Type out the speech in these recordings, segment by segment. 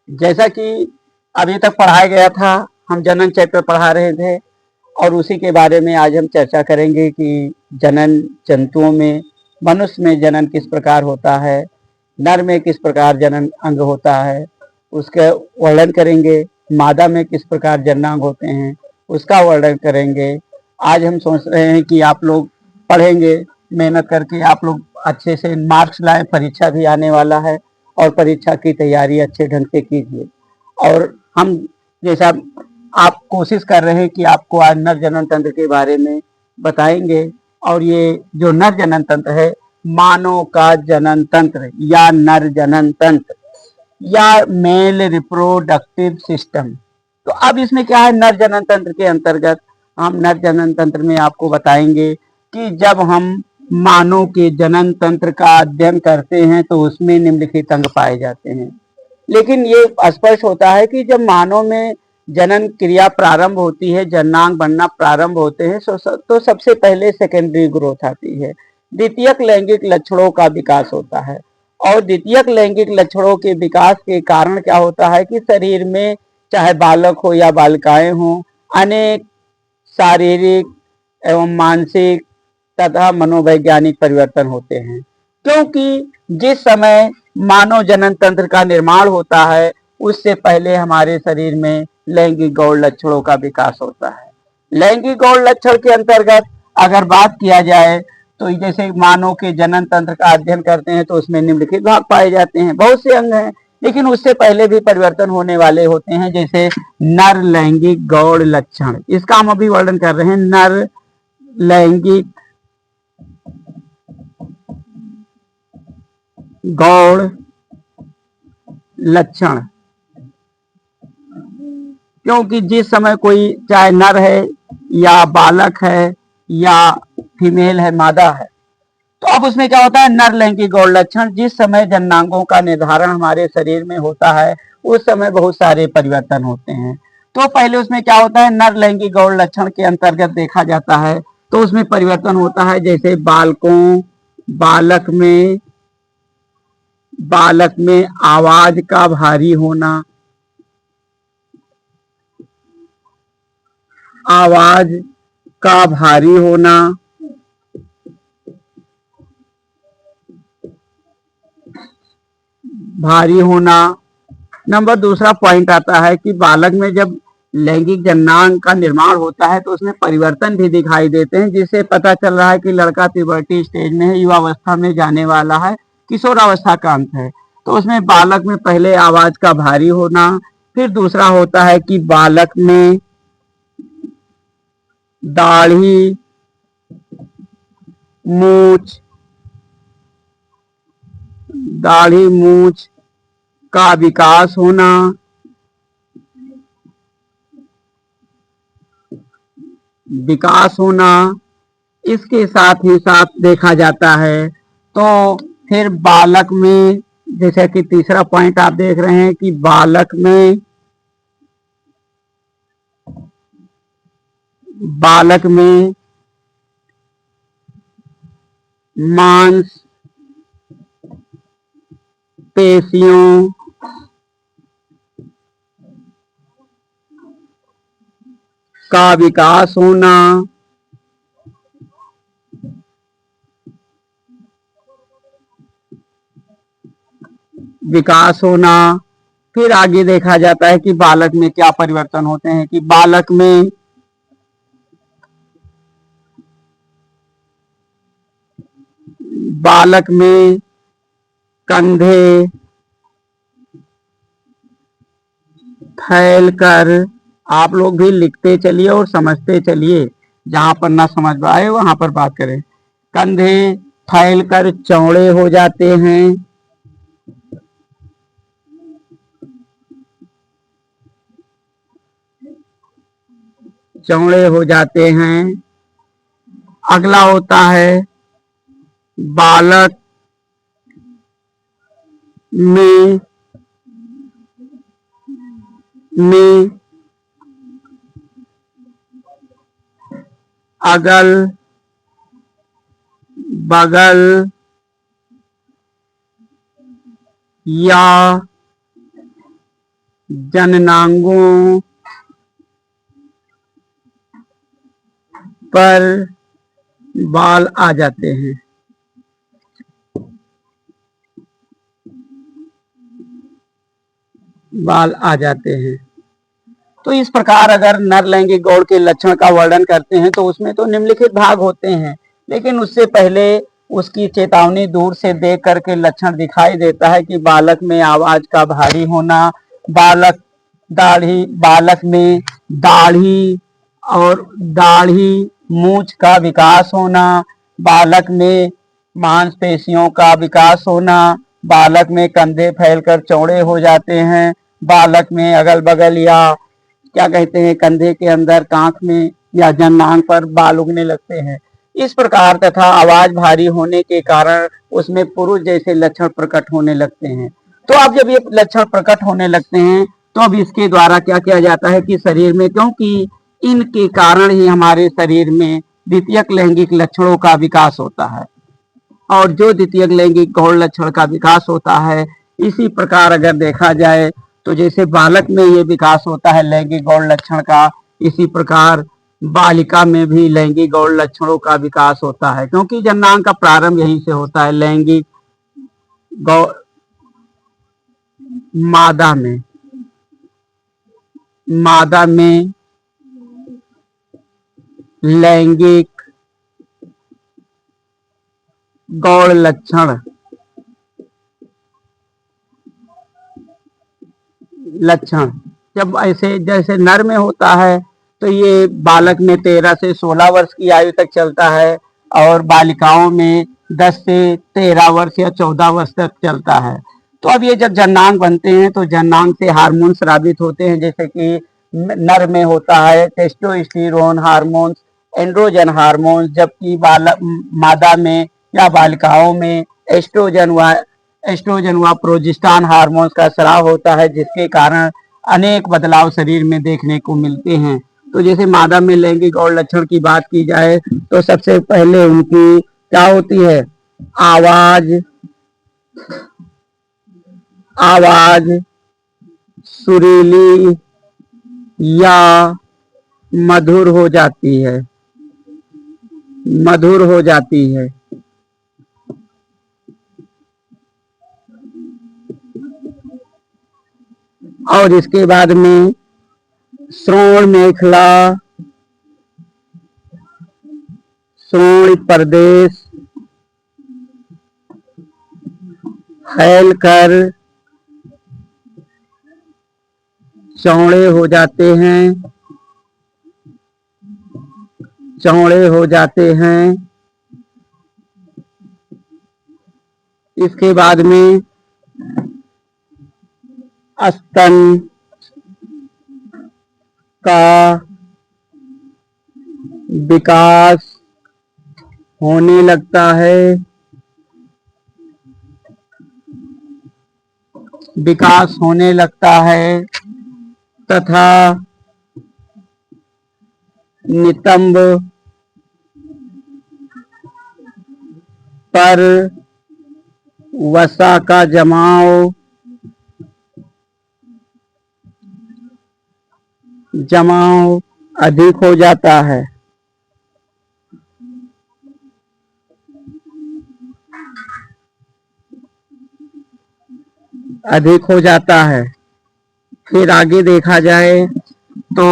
जैसा कि अभी तक पढ़ाया गया था, हम जनन चैप्टर पढ़ा रहे थे और उसी के बारे में आज हम चर्चा करेंगे कि जनन जंतुओं में, मनुष्य में जनन किस प्रकार होता है, नर में किस प्रकार जनन अंग होता है, उसका वर्णन करेंगे। मादा में किस प्रकार जननांग होते हैं, उसका वर्णन करेंगे। आज हम सोच रहे हैं कि आप लोग पढ़ेंगे, मेहनत करके आप लोग अच्छे से मार्क्स लाएं, परीक्षा भी आने वाला है और परीक्षा की तैयारी अच्छे ढंग से कीजिए। और हम जैसा आप कोशिश कर रहे हैं कि आपको आज नर जनन तंत्र के बारे में बताएंगे। और ये जो नर जनन तंत्र है, मानव का जनन तंत्र या नर जनन तंत्र या मेल रिप्रोडक्टिव सिस्टम। तो अब इसमें क्या है, नर जनन तंत्र के अंतर्गत हम नर जनन तंत्र में आपको बताएंगे कि जब हम मानव के जनन तंत्र का अध्ययन करते हैं तो उसमें निम्नलिखित अंग पाए जाते हैं। लेकिन ये स्पष्ट होता है कि जब मानव में जनन क्रिया प्रारंभ होती है, जननांग बनना प्रारंभ होते हैं, तो सबसे पहले सेकेंडरी ग्रोथ आती है, द्वितीयक लैंगिक लक्षणों का विकास होता है। और द्वितीयक लैंगिक लक्षणों के विकास के कारण क्या होता है कि शरीर में, चाहे बालक हो या बालिकाएं हो, अनेक शारीरिक एवं मानसिक तथा मनोवैज्ञानिक परिवर्तन होते हैं। क्योंकि जिस समय मानव जनन तंत्र का निर्माण होता है, उससे पहले हमारे शरीर में लैंगिक गौण लक्षणों का विकास होता है। लैंगिक गौण लक्षण के अंतर्गत अगर बात किया जाए तो जैसे मानव के जनन तंत्र का अध्ययन करते हैं तो उसमें निम्नलिखित भाग पाए जाते हैं, बहुत से अंग हैं, लेकिन उससे पहले भी परिवर्तन होने वाले होते हैं, जैसे नर लैंगिक गौण लक्षण। इसका हम अभी वर्णन कर रहे हैं, नर लैंगिक गौण लक्षण। क्योंकि जिस समय कोई, चाहे नर है या बालक है या फीमेल है, मादा है, तो अब उसमें क्या होता है, नर लैंगिक गौण लक्षण। जिस समय जननांगों का निर्धारण हमारे शरीर में होता है, उस समय बहुत सारे परिवर्तन होते हैं। तो पहले उसमें क्या होता है, नर लैंगिक गौण लक्षण के अंतर्गत देखा जाता है तो उसमें परिवर्तन होता है, जैसे बालक में आवाज का भारी होना, आवाज का भारी होना, भारी होना। नंबर दूसरा पॉइंट आता है कि बालक में जब लैंगिक जननांग का निर्माण होता है तो उसमें परिवर्तन भी दिखाई देते हैं, जिससे पता चल रहा है कि लड़का प्यूबर्टी स्टेज में है, युवावस्था में जाने वाला है, किशोरावस्था का अंत है। तो उसमें बालक में पहले आवाज का भारी होना, फिर दूसरा होता है कि बालक में दाढ़ी, मूछ, दाढ़ी मूछ का विकास होना, इसके साथ ही साथ देखा जाता है। तो फिर बालक में, जैसे कि तीसरा पॉइंट आप देख रहे हैं कि बालक में मांस पेशियों का विकास होना। फिर आगे देखा जाता है कि बालक में क्या परिवर्तन होते हैं, कि बालक में कंधे फैल कर, आप लोग भी लिखते चलिए और समझते चलिए, जहां पर ना समझ आए वहां पर बात करें। कंधे फैल कर चौड़े हो जाते हैं, अगला होता है बालक में अगल बगल या जननांगों पर बाल आ जाते हैं। बाल आ जाते हैं। तो इस प्रकार अगर नर लैंगिक गौड़ के लक्षण का वर्णन करते हैं तो उसमें तो निम्नलिखित भाग होते हैं, लेकिन उससे पहले उसकी चेतावनी दूर से देख करके लक्षण दिखाई देता है कि बालक में आवाज का भारी होना, बालक में दाढ़ी और दाढ़ी मूंछ का विकास होना, बालक में मांसपेशियों का विकास होना, बालक में कंधे फैलकर चौड़े हो जाते हैं, बालक में अगल बगल या क्या कहते हैं कंधे के अंदर कांख में या जनांग पर बाल उगने लगते हैं। इस प्रकार तथा आवाज भारी होने के कारण उसमें पुरुष जैसे लक्षण प्रकट होने लगते हैं। तो अब जब ये लक्षण प्रकट होने लगते हैं तो अब इसके द्वारा क्या किया जाता है कि शरीर में, क्योंकि इनके कारण ही हमारे शरीर में द्वितीयक लैंगिक लक्षणों का विकास होता है, और जो द्वितीयक लैंगिक गौण लक्षण का विकास होता है, इसी प्रकार अगर देखा जाए तो जैसे बालक में ये विकास होता है लैंगिक गौण लक्षण का, इसी प्रकार बालिका में भी लैंगिक गौण लक्षणों का विकास होता है, क्योंकि जन्नांग का प्रारंभ यहीं से होता है। लैंगिक मादा में लैंगिक गौण लक्षण जब ऐसे जैसे नर में होता है तो ये बालक में 13 से 16 वर्ष की आयु तक चलता है, और बालिकाओं में 10 से 13 वर्ष या 14 वर्ष तक चलता है। तो अब ये जब जन्नांग बनते हैं तो जन्नांग से हार्मोन स्रावित होते हैं, जैसे कि नर में होता है टेस्टोस्टेरोन हार्मोन्स, एंड्रोजन हार्मोन्स, जबकि मादा में या बालिकाओं में एस्ट्रोजन व प्रोजेस्टेरॉन हार्मोन्स का स्राव होता है, जिसके कारण अनेक बदलाव शरीर में देखने को मिलते हैं। तो जैसे मादा में लैंगिक और लक्षण की बात की जाए तो सबसे पहले उनकी क्या होती है, आवाज सुरीली या मधुर हो जाती है, और इसके बाद में श्रोण मेखला, श्रोण प्रदेश फैलकर चौड़े हो जाते हैं। इसके बाद में स्तन का विकास होने लगता है, तथा नितंब पर वसा का जमाव अधिक हो जाता है। फिर आगे देखा जाए तो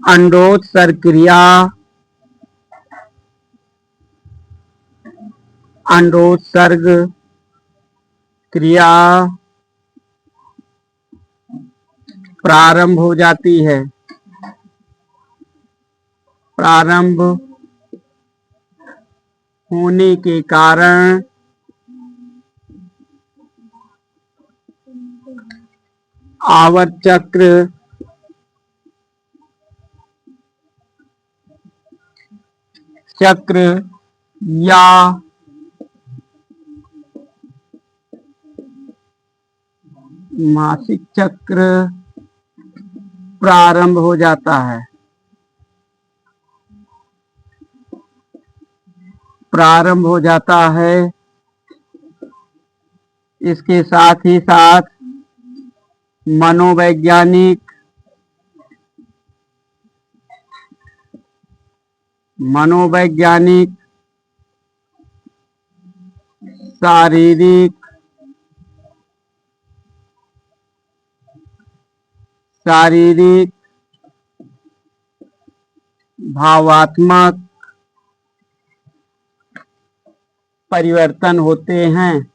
अंडोत्सर्ग क्रिया प्रारंभ हो जाती है। प्रारंभ होने के कारण आवर्त चक्र या मासिक चक्र प्रारंभ हो जाता है। इसके साथ ही साथ मनोवैज्ञानिक मनोवैज्ञानिक शारीरिक शारीरिक भावात्मक परिवर्तन होते हैं।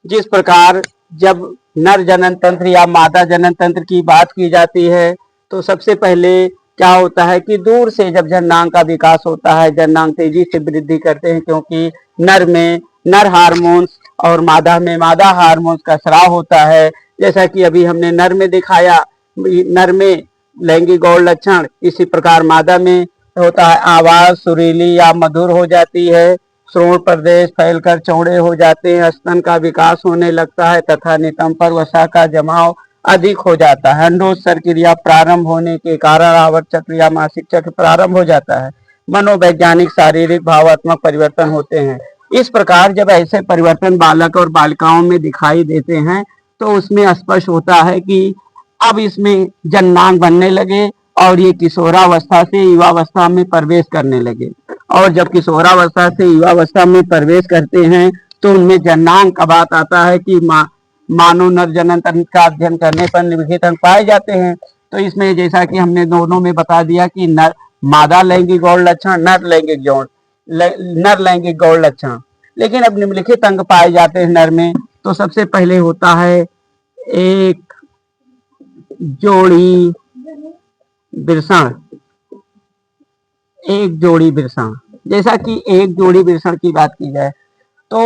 जिस प्रकार जब नर जनन तंत्र या मादा जनन तंत्र की बात की जाती है तो सबसे पहले क्या होता है कि दूर से जब जननांग का विकास होता है, जननांग तेजी से वृद्धि करते हैं, क्योंकि नर में नर हार्मोन्स और मादा में मादा हार्मोन्स का स्राव होता है। जैसा कि अभी हमने नर में दिखाया, नर में लैंगिक गौण लक्षण, इसी प्रकार मादा में होता है। आवाज सुरीली या मधुर हो जाती है, श्रोण प्रदेश फैलकर चौड़े हो जाते हैं, स्तन का विकास होने लगता है तथा नितंब पर वसा का जमाव अधिक हो जाता है। अंडोत्सर्ग क्रिया प्रारंभ होने के कारण आवर्त चक्र या मासिक चक्र प्रारंभ हो जाता है। मनोवैज्ञानिक शारीरिक भावात्मक परिवर्तन होते हैं। इस प्रकार जब ऐसे परिवर्तन बालक और बालिकाओं में दिखाई देते हैं तो उसमें स्पष्ट होता है कि अब इसमें जननांग बनने लगे और ये किशोरावस्था से युवावस्था में प्रवेश करने लगे। और जब किशोरावस्था से युवावस्था में प्रवेश करते हैं तो उनमें जननांग का बात आता है कि मानव नर जनन तंत्र का अध्ययन करने पर निम्नलिखित अंग पाए जाते हैं। तो इसमें जैसा कि हमने दोनों में बता दिया कि नर मादा लैंगिक गौण लक्षण, नर लैंगिक गौण लक्षण, लेकिन अब निम्नलिखित अंग पाए जाते हैं नर में। तो सबसे पहले होता है एक जोड़ी वृषण। एक जोड़ी वृषण, जैसा कि एक जोड़ी वृषण की बात की जाए तो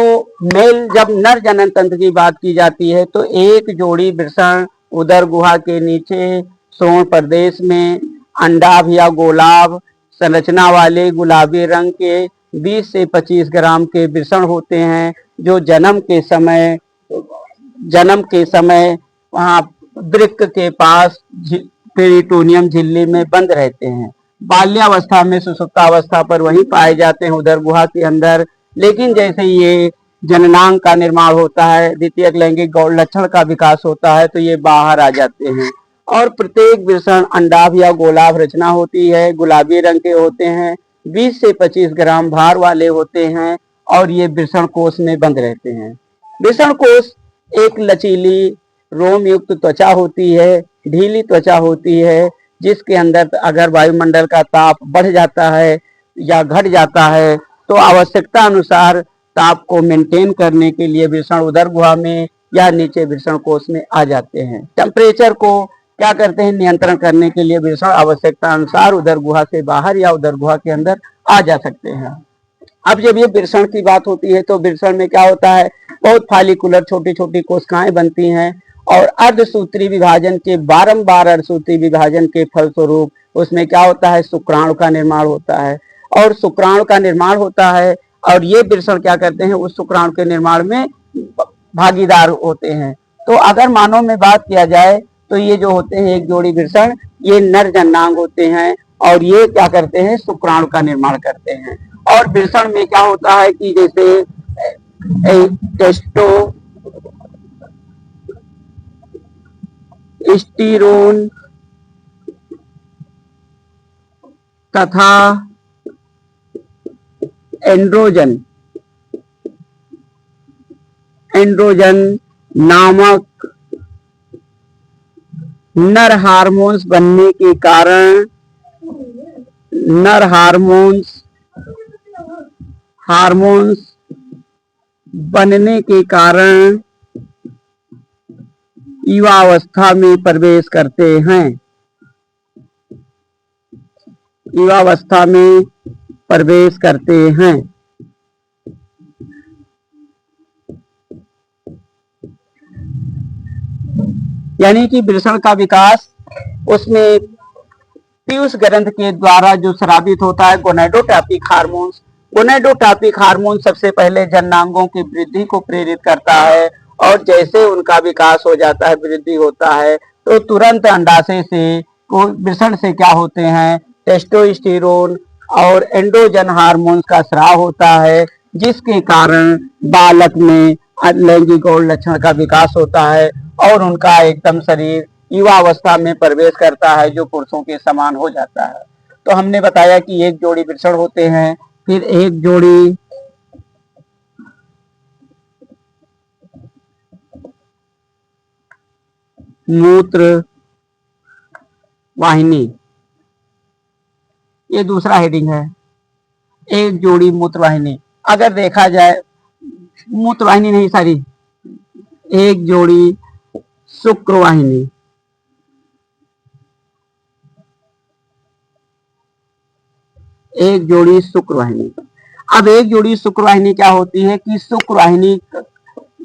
मेल जब नर जनन तंत्र की बात की जाती है तो एक जोड़ी वृषण उदर गुहा के नीचे श्रोण प्रदेश में अंडाभ या गोलाभ संरचना वाले गुलाबी रंग के 20 से 25 ग्राम के वृषण होते हैं, जो जन्म के समय वहाँ वृक्क के पास पेरिटोनियम झिल्ली में बंद रहते हैं। बाल्यावस्था में सुसुप्तावस्था पर वहीं पाए जाते हैं उदर गुहा के अंदर। लेकिन जैसे ये जननांग का निर्माण होता है, द्वितीयक लैंगिक गौण लक्षण का विकास होता है, तो ये बाहर आ जाते हैं। और प्रत्येक वृषण अंडाभ या गोलाभ रचना होती है, गुलाबी रंग के होते हैं, 20 से 25 ग्राम भार वाले होते हैं और ये वृषण कोष में बंद रहते हैं। वृषण कोष एक लचीली रोम युक्त त्वचा होती है, ढीली त्वचा होती है, जिसके अंदर अगर वायुमंडल का ताप बढ़ जाता है या घट जाता है तो आवश्यकता अनुसार ताप को मेंटेन करने के लिए वृषण उदर गुहा में या नीचे वृषण कोष में आ जाते हैं। टेम्परेचर को क्या करते हैं, नियंत्रण करने के लिए वृषण आवश्यकता अनुसार उदर गुहा से बाहर या उदर गुहा के अंदर आ जा सकते हैं। अब जब ये वृषण की बात होती है तो वृषण में क्या होता है, बहुत फालिकुलर छोटी छोटी कोशिकाएं बनती हैं और अर्धसूत्री विभाजन के बारंबार अर्धसूत्री विभाजन के फलस्वरूप उसमें क्या होता है, शुक्राणु का निर्माण होता है। और शुक्राणु का निर्माण होता है और ये वृषण क्या करते हैं, उस शुक्राणु के निर्माण में भागीदार होते हैं। तो अगर मानव में बात किया जाए तो ये जो होते हैं एक जोड़ी वृषण, ये नर जननांग होते हैं और ये क्या करते हैं, शुक्राणु का निर्माण करते हैं। और वृषण में क्या होता है कि जैसे टेस्टोस्टेरोन तथा एंड्रोजन नामक नर हार्मोन्स बनने के कारण युवावस्था में प्रवेश करते हैं। यानी कि वृषण का विकास उसमें पीयूष ग्रंथ के द्वारा जो स्रावित होता है गोनेडोट्रोपिक हार्मोन सबसे पहले जननांगों की वृद्धि को प्रेरित करता है और जैसे उनका विकास हो जाता है, वृद्धि होता है, तो तुरंत अंडाशय से वृषण से क्या होते हैं, टेस्टोस्टेरोन और एंड्रोजन हार्मोन्स का स्राव होता है, जिसके कारण बालक में लैंगिक और लक्षण का विकास होता है और उनका एकदम शरीर युवा अवस्था में प्रवेश करता है, जो पुरुषों के समान हो जाता है। तो हमने बताया कि एक जोड़ी वृषण होते हैं, फिर एक जोड़ी मूत्र वाहिनी, ये दूसरा हेडिंग है। एक जोड़ी मूत्रवाहिनी, अगर देखा जाए मूत्रवाहिनी नहीं सारी, एक जोड़ी शुक्रवाहिनी, एक जोड़ी शुक्रवाहिनी। अब एक जोड़ी शुक्रवाहिनी क्या होती है कि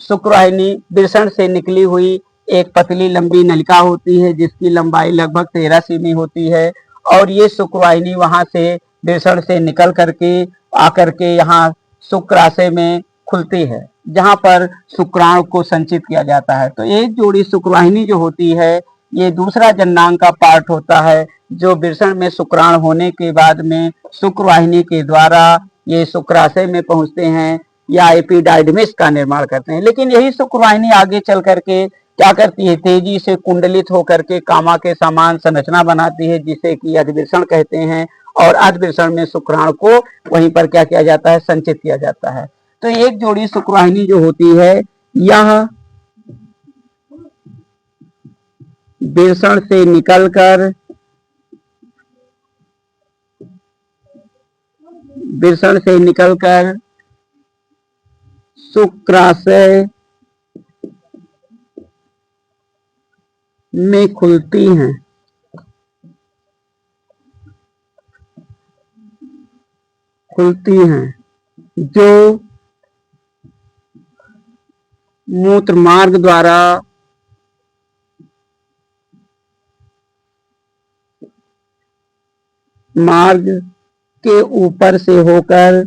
शुक्रवाहिनी वृषण से निकली हुई एक पतली लंबी नलिका होती है, जिसकी लंबाई लगभग 13 सेमी होती है, और ये शुक्रवाहिनी वहां से वृषण से निकल करके आकर के यहाँ शुक्राशय में खुलती है, जहां पर शुक्राणु को संचित किया जाता है। तो एक जोड़ी शुक्रवाहिनी जो होती है, ये दूसरा जननांग का पार्ट होता है, जो वृषण में शुक्राणु होने के बाद में शुक्रवाहिनी के द्वारा ये शुक्राशय में पहुंचते हैं या एपिडाइडमिस का निर्माण करते हैं। लेकिन यही शुक्रवाहिनी आगे चल करके क्या करती है, तेजी से कुंडलित होकर के कामा के समान संरचना बनाती है, जिसे कि अधिवृषण कहते हैं, और अधिवृषण में शुक्राणु को वहीं पर क्या किया जाता है, संचित किया जाता है। तो एक जोड़ी शुक्रवाहिनी जो होती है, यह वृषण से निकलकर शुक्राशय में खुलती हैं, जो मूत्र मार्ग द्वारा मार्ग के ऊपर से होकर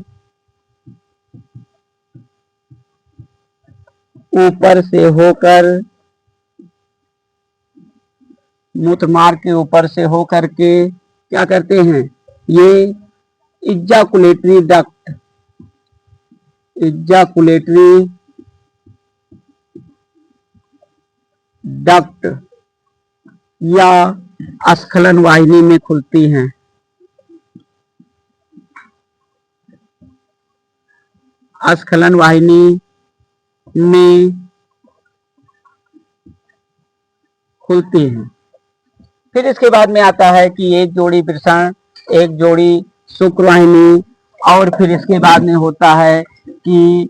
मूत्र मार्ग के ऊपर से होकर के क्या करते हैं, ये इजाकुलेटरी डक्ट या स्खलन वाहिनी में खुलती हैं। स्खलन वाहिनी में खुलती हैं। फिर इसके बाद में आता है कि एक जोड़ी वृषण, एक जोड़ी शुक्रवाहिनी, और फिर इसके बाद में होता है कि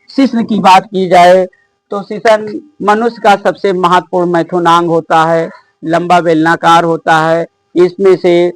शिश्न की बात की जाए तो शिश्न मनुष्य का सबसे महत्वपूर्ण मैथुनांग होता है, लंबा बेलनाकार होता है। इसमें से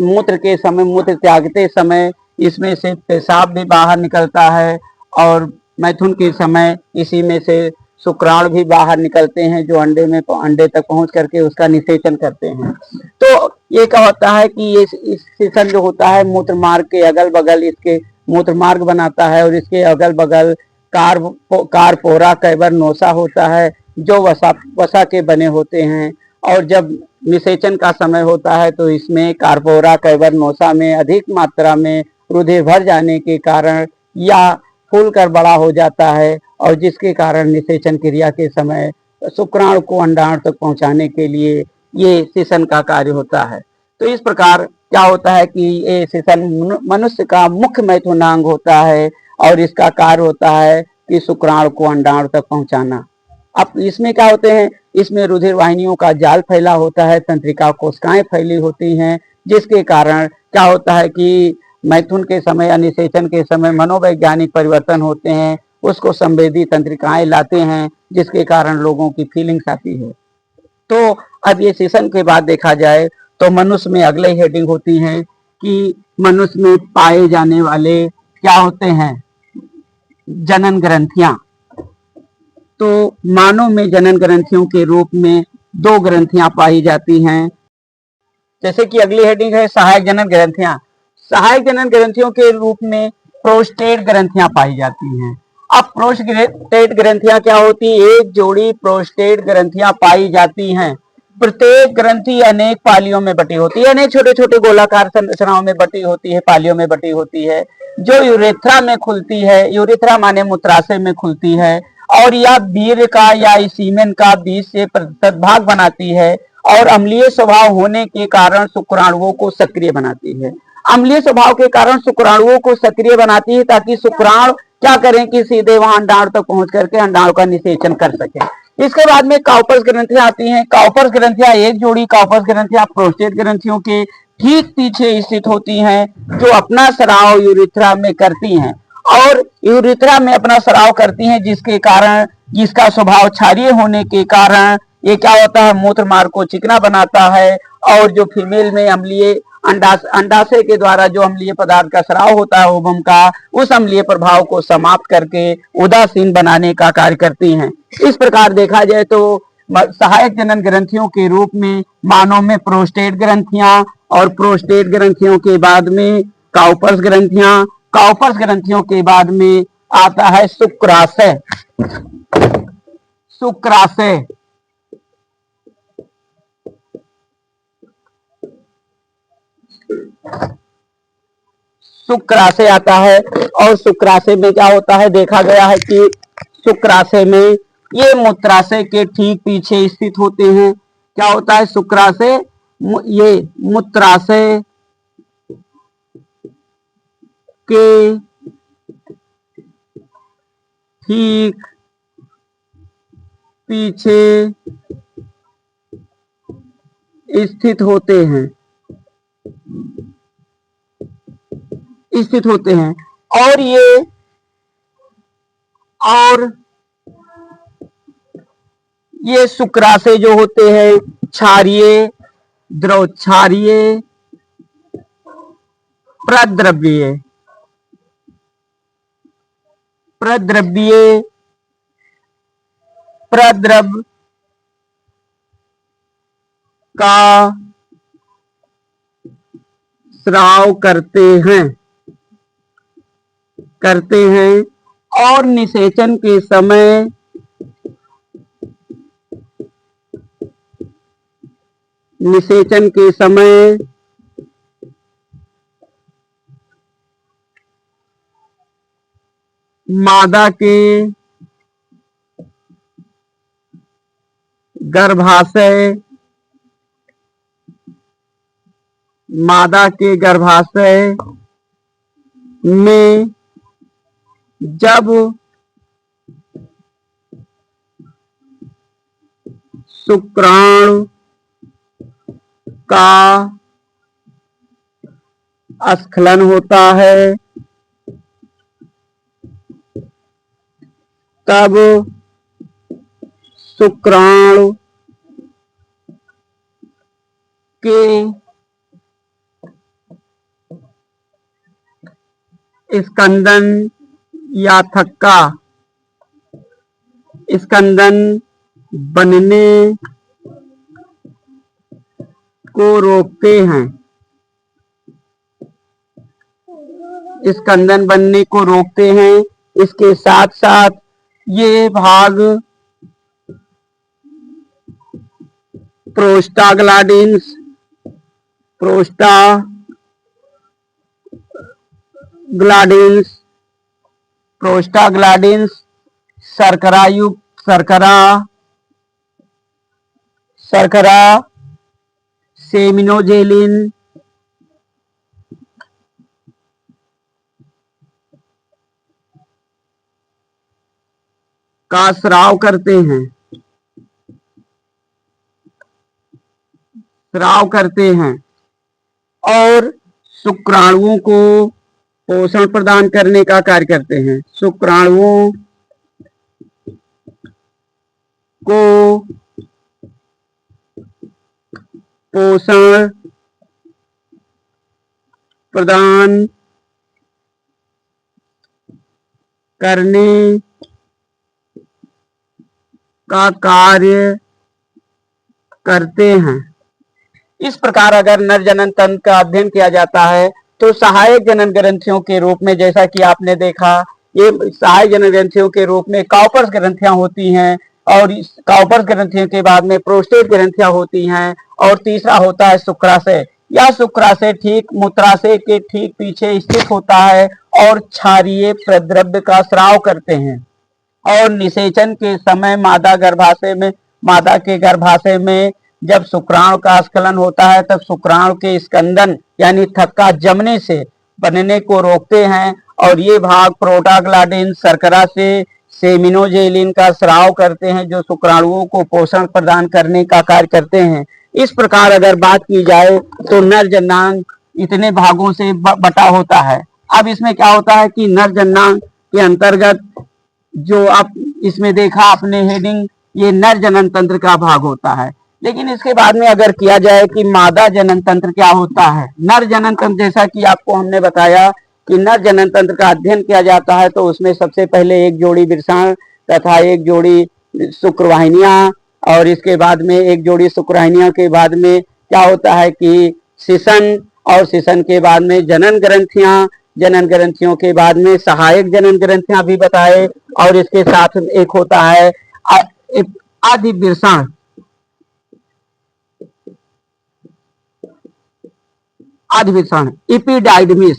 मूत्र के समय, मूत्र त्यागते समय इसमें से पेशाब भी बाहर निकलता है, और मैथुन के समय इसी में से शुक्राणु भी बाहर निकलते हैं, जो अंडे तक पहुंच करके उसका निषेचन करते हैं। तो ये क्या होता है कि ये शिश्न जो होता है, मूत्र मार्ग के अगल बगल इसके मूत्र मार्ग बनाता है, और इसके अगल बगल कारपोरा कैबर नोसा होता है, जो वसा के बने होते हैं। और जब निषेचन का समय होता है तो इसमें कारपोरा कैबर नोसा में अधिक मात्रा में रुधिर भर जाने के कारण या फूलकर बड़ा हो जाता है, और जिसके कारण निषेचन क्रिया के समय शुक्राणु को अंडाणु तक पहुंचाने के लिए ये शिश्न का कार्य होता है। तो इस प्रकार क्या होता है कि ये शिश्न मनुष्य का मुख्य मैथुनांग होता है, और इसका कार्य होता है कि शुक्राणु को अंडाणु तक पहुंचाना। अब इसमें क्या होते हैं, इसमें रुधिर वाहिनियों का जाल फैला होता है, तंत्रिका कोशिकाएं फैली होती हैं, जिसके कारण क्या होता है कि मैथुन के समय या निषेचन के समय मनोवैज्ञानिक परिवर्तन होते हैं, उसको संवेदी तंत्रिकाएं लाते हैं, जिसके कारण लोगों की फीलिंग्स आती है। तो अब ये शिश्न के बाद देखा जाए तो मनुष्य में अगले हेडिंग होती है कि मनुष्य में पाए जाने वाले क्या होते हैं, जनन ग्रंथियां। तो मानव में जनन ग्रंथियों के रूप में 2 ग्रंथियां पाई जाती हैं। जैसे कि अगली हेडिंग है सहायक जनन ग्रंथियां। सहायक जनन ग्रंथियों के रूप में प्रोस्टेट ग्रंथियां पाई जाती हैं। अब प्रोस्टेट ग्रंथियां क्या होती है? एक जोड़ी प्रोस्टेट ग्रंथियां पाई जाती हैं। प्रत्येक ग्रंथि अनेक पालियों में बटी होती है, अनेक छोटे छोटे गोलाकार संरचनाओं में बटी होती है, पालियों में बटी होती है, जो यूरेथ्रा में खुलती है। यूरेथ्रा माने मूत्राशय में खुलती है, और यह वीर्य का या सीमेन का 20 से प्रतिशत भाग बनाती है, और अम्लीय स्वभाव होने के कारण शुक्राणुओं को सक्रिय बनाती है। अम्लीय स्वभाव के कारण शुक्राणुओं को सक्रिय बनाती है, ताकि शुक्राणु क्या करें कि सीधे वहां अंडाणु तक पहुंच करके अंडाणु का निषेचन कर सके। इसके बाद में काउपर्स ग्रंथियां आती हैं। काउपर्स ग्रंथियां, एक जोड़ी काउपर्स ग्रंथियां प्रोस्टेट ग्रंथियों के ठीक पीछे स्थित होती हैं, जो अपना स्राव यूरेथ्रा में करती हैं, और यूरेथ्रा में अपना स्राव करती हैं, जिसके कारण, जिसका स्वभाव क्षारीय होने के कारण ये क्या होता है? मूत्र मार्ग को चिकना बनाता है, और जो फीमेल में अम्लीय अंडाशय के द्वारा जो अम्लीय पदार्थ का स्राव होता है ओवम का, उस अम्लीय प्रभाव को समाप्त करके उदासीन बनाने का कार्य करती हैं। इस प्रकार देखा जाए तो सहायक जनन ग्रंथियों के रूप में मानव में प्रोस्टेट ग्रंथियां, और प्रोस्टेट ग्रंथियों के बाद में काउपर्स ग्रंथियां, काउपर्स ग्रंथियों के बाद में आता है शुक्राशय। शुक्राशय शुक्राशय आता है, और शुक्राशय में क्या होता है? देखा गया है कि शुक्राशय में ये मूत्राशय के ठीक पीछे स्थित होते हैं। क्या होता है? शुक्राशय, ये मूत्राशय के ठीक पीछे स्थित होते हैं, और ये शुक्राशय जो होते हैं क्षारीय, द्रव क्षारीय, प्रद्रव्य प्रद्रव का स्राव करते हैं, और निषेचन के समय मादा के गर्भाशय में जब शुक्राणु का स्खलन होता है, तब शुक्राणु के स्कंदन या थक्का स्कंदन बनने को रोकते हैं। इसके साथ साथ ये भाग प्रोस्टाग्लैंडिंस, शर्करा, सेमिनोजेलिन का स्राव करते हैं, और शुक्राणुओं को पोषण प्रदान करने का कार्य करते हैं। शुक्राणुओं को पोषण प्रदान करने का कार्य करते हैं। इस प्रकार अगर नर जनन तंत्र का अध्ययन किया जाता है तो सहायक जनन ग्रंथियों के रूप में, जैसा कि आपने देखा ये सहायक जनन ग्रंथियों के रूप में काउपर्स ग्रंथियां होती हैं, और इस काउपर्स ग्रंथियों के बाद में प्रोस्टेट ग्रंथियां होती हैं, और तीसरा होता है शुक्राशय। यह शुक्राशय ठीक मूत्राशय के ठीक पीछे स्थित होता है और क्षारीय प्रद्रव्य का स्राव करते हैं, और निषेचन के समय मादा के गर्भाशय में जब शुक्राणु का स्खलन होता है तब शुक्राणु के स्कंदन यानी थक्का जमने से बनने को रोकते हैं, और ये भाग प्रोटाग्लैंडिन शर्करा से सेमिनोजेलिन का स्राव करते हैं, जो शुक्राणुओं को पोषण प्रदान करने का कार्य करते हैं। इस प्रकार अगर बात की जाए तो नर जननांग इतने भागों से बटा होता है। अब इसमें क्या होता है कि नर जननांग के अंतर्गत जो आप इसमें देखा आपने हेडिंग, ये नर जनन तंत्र का भाग होता है। लेकिन इसके बाद में अगर किया जाए कि मादा जनन तंत्र क्या होता है, नर जनन तंत्र जैसा कि आपको हमने बताया कि नर जनन तंत्र का अध्ययन किया जाता है तो उसमें सबसे पहले एक जोड़ी वृषण तथा एक जोड़ी शुक्रवाहिनियां, और इसके बाद में एक जोड़ी शुक्रवाहिनियों के बाद में क्या होता है कि शिशन, और शिशन के बाद में जनन ग्रंथियां, जनन ग्रंथियों के बाद में सहायक जनन ग्रंथियां भी बताए, और इसके साथ एक होता है अधिवृषण। अधिवृषण इपिडाइडमिस।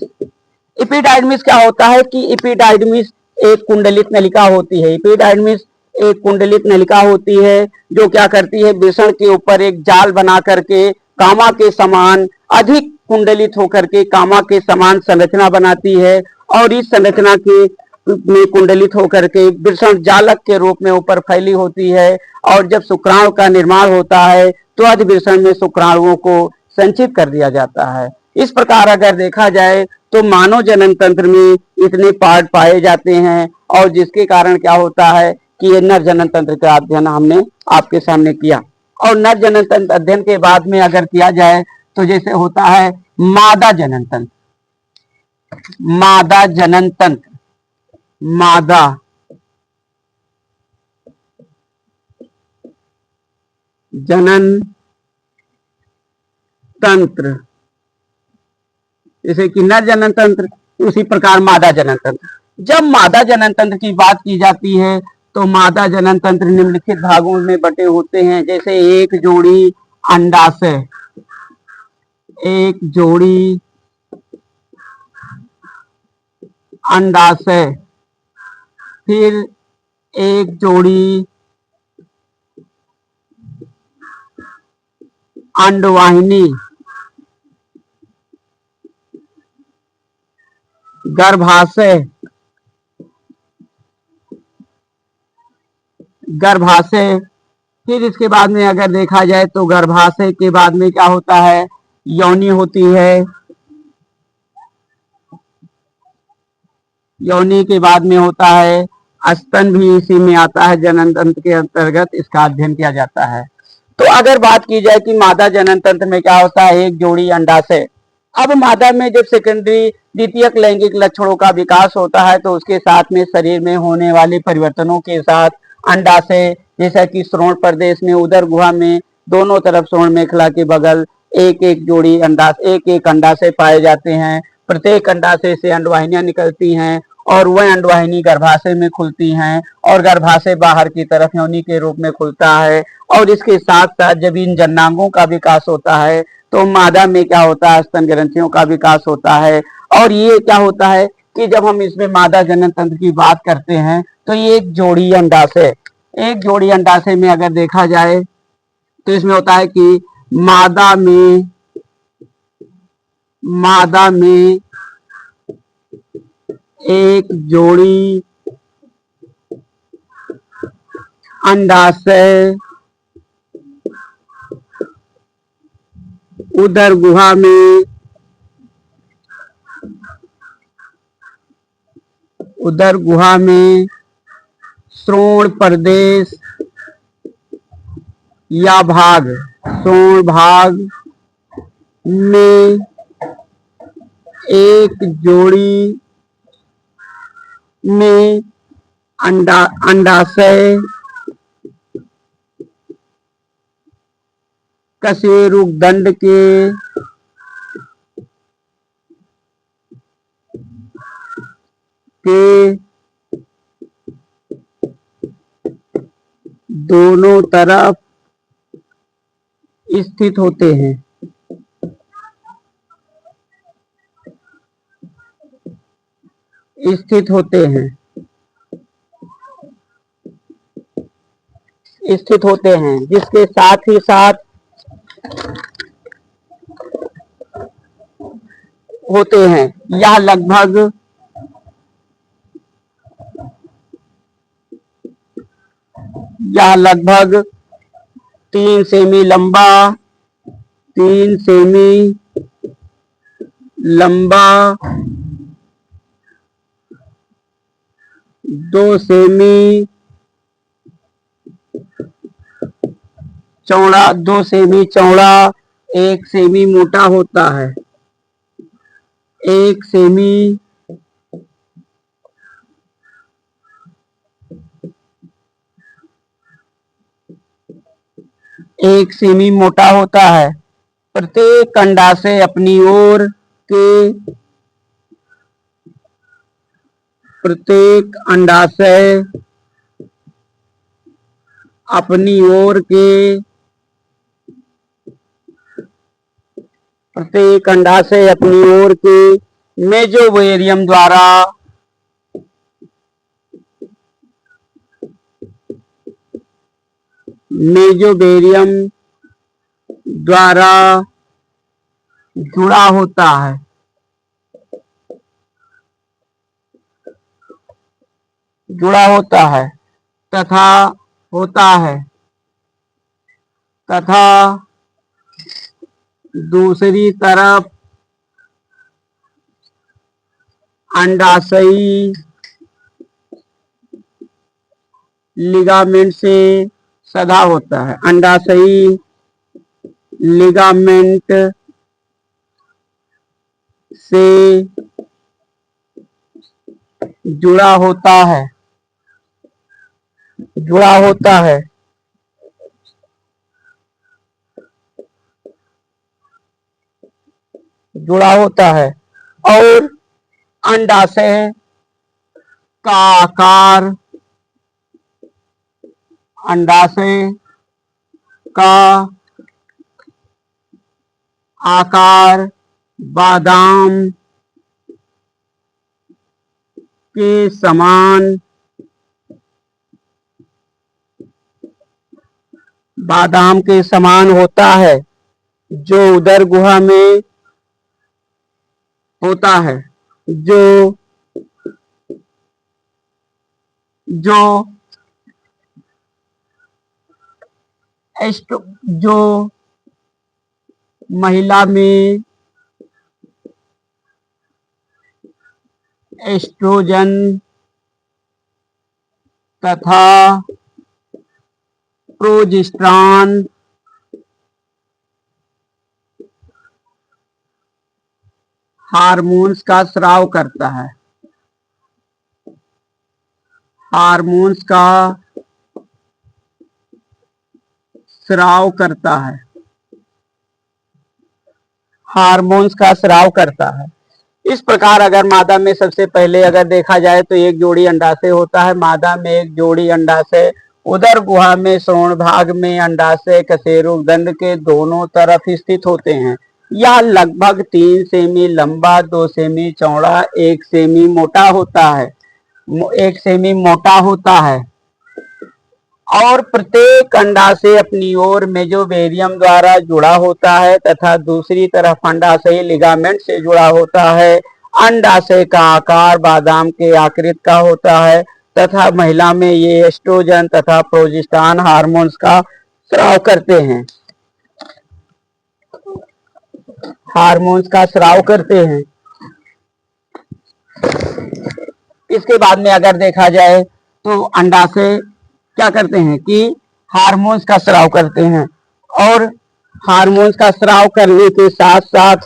इपिडाइडमिस क्या होता है कि इपिडाइडमिस एक कुंडलित नलिका होती है। इपिडाइडमिस एक कुंडलित नलिका होती है जो क्या करती है, वृषण के ऊपर एक जाल बना करके कामा के समान अधिक कुंडलित होकर के कामा के समान संरचना बनाती है, और इस संरचना के में कुंडलित होकर के वृषण जालक के रूप में ऊपर फैली होती है, और जब शुक्राणु का निर्माण होता है तो अधिवृषण में शुक्राणुओं को संचित कर दिया जाता है। इस प्रकार अगर देखा जाए तो मानव जनन तंत्र में इतने पार्ट पाए जाते हैं, और जिसके कारण क्या होता है कि ये नर जनन तंत्र का अध्ययन हमने आपके सामने किया। और नर जनन तंत्र अध्ययन के बाद में अगर किया जाए तो जैसे होता है मादा जनन तंत्र। मादा जनन तंत्र, मादा जनन तंत्र, जैसे कि नर जनन तंत्र उसी प्रकार मादा जनन तंत्र। जब मादा जनन तंत्र की बात की जाती है तो मादा जनन तंत्र निम्नलिखित भागों में बटे होते हैं, जैसे एक जोड़ी अंडाशय, एक जोड़ी अंडाशय, फिर एक जोड़ी अंडवाहिनी, गर्भाशय, गर्भाशय, फिर इसके बाद में अगर देखा जाए तो गर्भाशय के बाद में क्या होता है, योनि होती है, योनि के बाद में होता है स्तन, भी इसी में आता है, जनन तंत्र के अंतर्गत इसका अध्ययन किया जाता है। तो अगर बात की जाए कि मादा जनन तंत्र में क्या होता है, एक जोड़ी अंडाशय। अब मादा में जब सेकेंडरी द्वितीयक लैंगिक लक्षणों का विकास होता है तो उसके साथ में शरीर में होने वाले परिवर्तनों के साथ अंडाशय, जैसा कि श्रोण प्रदेश में उदर गुहा में दोनों तरफ श्रोण मेखला के बगल एक एक जोड़ी एक एक अंडाशय पाए जाते हैं। प्रत्येक अंडाशय से अंडवाहिनियां निकलती हैं, और वह अंडवाहिनी गर्भाशय में खुलती हैं, और गर्भाशय बाहर की तरफ योनि के रूप में खुलता है। और इसके साथ साथ जब इन जननांगों का विकास होता है तो मादा में क्या होता है, स्तन ग्रंथियों का विकास होता है। और ये क्या होता है कि जब हम इसमें मादा जनन तंत्र की बात करते हैं तो ये एक जोड़ी अंडाशय, एक जोड़ी अंडाशय में अगर देखा जाए तो इसमें होता है कि मादा में एक जोड़ी अंडाशय, उदर गुहा में श्रोण प्रदेश या भाग, श्रोण भाग में एक जोड़ी में अंडाशय, कशेरुक दंड के दोनों तरफ स्थित होते हैं। स्थित होते हैं। स्थित होते हैं, जिसके साथ ही साथ होते हैं। यह लगभग 3 सेमी लंबा, 3 सेमी लंबा, 2 सेमी चौड़ा, 2 सेमी चौड़ा, 1 सेमी मोटा होता है। 1 सेमी मोटा होता है। प्रत्येक अंडाशय अपनी ओर के प्रत्येक अंडाशय अपनी ओर के प्रत्येक अंडाशय अपनी ओर के मेजोवेरियम द्वारा जुड़ा होता है। जुड़ा होता है तथा होता है तथा दूसरी तरफ अंडाशयी लिगामेंट से सधा होता है। अंडाशयी लिगामेंट से जुड़ा होता है। जुड़ा होता है। जुड़ा होता है और अंडाशय का आकार अंडाशय का आकार बादाम के समान होता है, जो उदर गुहा में होता है। जो महिला में एस्ट्रोजन तथा प्रोजेस्टेरॉन हार्मोन्स का स्राव करता है। हार्मोन्स का स्राव करता है। हार्मोन्स का स्राव करता है। इस प्रकार अगर मादा में सबसे पहले अगर देखा जाए तो एक जोड़ी अंडाशय होता है। मादा में एक जोड़ी अंडाशय उदर गुहा में श्रोण भाग में अंडाशय कशेरुक दंड के दोनों तरफ स्थित होते हैं। यह लगभग 3 सेमी लंबा, 2 सेमी चौड़ा, 1 सेमी मोटा होता है। 1 सेमी मोटा होता है और प्रत्येक अंडाशय अपनी ओर मेजोवेरियम द्वारा जुड़ा होता है तथा दूसरी तरफ अंडाशय लिगामेंट से जुड़ा होता है। अंडाशय का आकार बादाम के आकृति का होता है तथा महिला में ये एस्ट्रोजन तथा प्रोजेस्टेरॉन हार्मोन्स का स्राव करते हैं। हार्मोन्स का स्राव करते हैं। इसके बाद में अगर देखा जाए तो अंडाशय क्या करते हैं कि हार्मोन्स का स्राव करते हैं और हार्मोन्स का स्राव करने के साथ साथ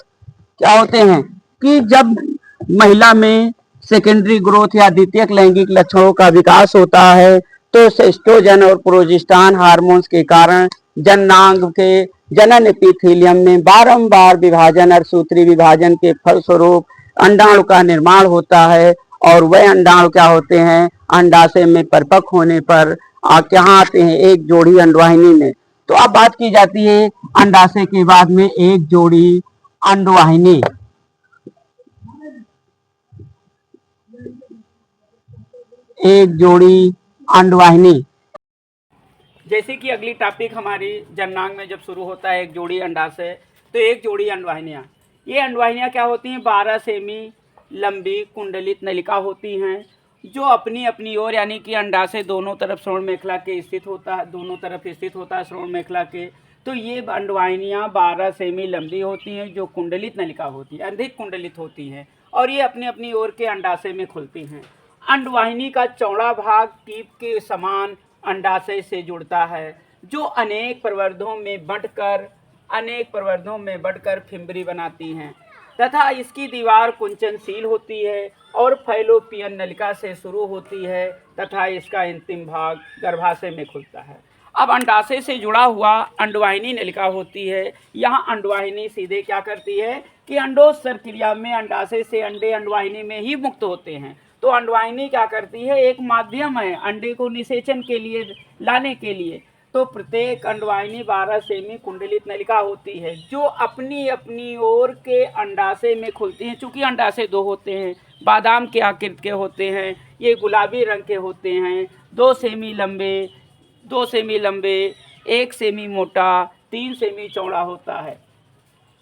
क्या होते हैं कि जब महिला में सेकेंडरी ग्रोथ या द्वितीयक लैंगिक लक्षणों का विकास होता है तो एस्ट्रोजन और प्रोजेस्टेरॉन हार्मोन्स के कारण जननांग के जनन एपिथेलियम में बारंबार विभाजन और सूत्री विभाजन के फलस्वरूप अंडाणु का निर्माण होता है और वह अंडाणु क्या होते हैं अंडाशय में परिपक्व होने पर कहाँ आते हैं, एक जोड़ी अंडवाहिनी में। तो अब बात की जाती है अंडाशय के बाद में एक जोड़ी अंडवाहिनी। एक जोड़ी अंडवाहिनी, जैसे कि अगली टॉपिक हमारी जननांग में जब शुरू होता है एक जोड़ी अंडाशय, तो एक जोड़ी अंडवाहिनियाँ। ये अंडवाहिनियाँ क्या होती हैं, 12 सेमी लंबी कुंडलित नलिका होती हैं, जो अपनी अपनी ओर यानी कि अंडाशय दोनों तरफ श्रोण मेखला के स्थित होता है, दोनों तरफ स्थित होता है श्रोण मेखला के। तो ये अंडवाहिनियाँ 12 सेमी लंबी होती हैं, जो कुंडलित नलिका होती है, अधिक कुंडलित होती हैं, और ये अपनी अपनी ओर के अंडाशय में खुलती हैं। अंडवाहिनी का चौड़ा भाग टीप के समान अंडाशय से जुड़ता है, जो अनेक प्रवर्धों में बढ़कर फिम्बरी बनाती हैं, तथा इसकी दीवार कुंचनशील होती है और फैलोपियन नलिका से शुरू होती है तथा इसका अंतिम भाग गर्भाशय में खुलता है। अब अंडाशय से जुड़ा हुआ अंडवाहिनी नलिका होती है। यहाँ अंडवाहिनी सीधे क्या करती है कि अंडोत्सर्ग क्रिया में अंडाशय से अंडे अंडवाहिनी में ही मुक्त होते हैं। तो अंडवाहिनी क्या करती है, एक माध्यम है अंडे को निषेचन के लिए लाने के लिए। तो प्रत्येक अंडवाहिनी 12 सेमी कुंडलित नलिका होती है, जो अपनी अपनी ओर के अंडाशय में खुलती हैं। चूँकि अंडाशय दो होते हैं, बादाम के आकृति के होते हैं, ये गुलाबी रंग के होते हैं, 2 सेमी लंबे 1 सेमी मोटा 3 सेमी चौड़ा होता है।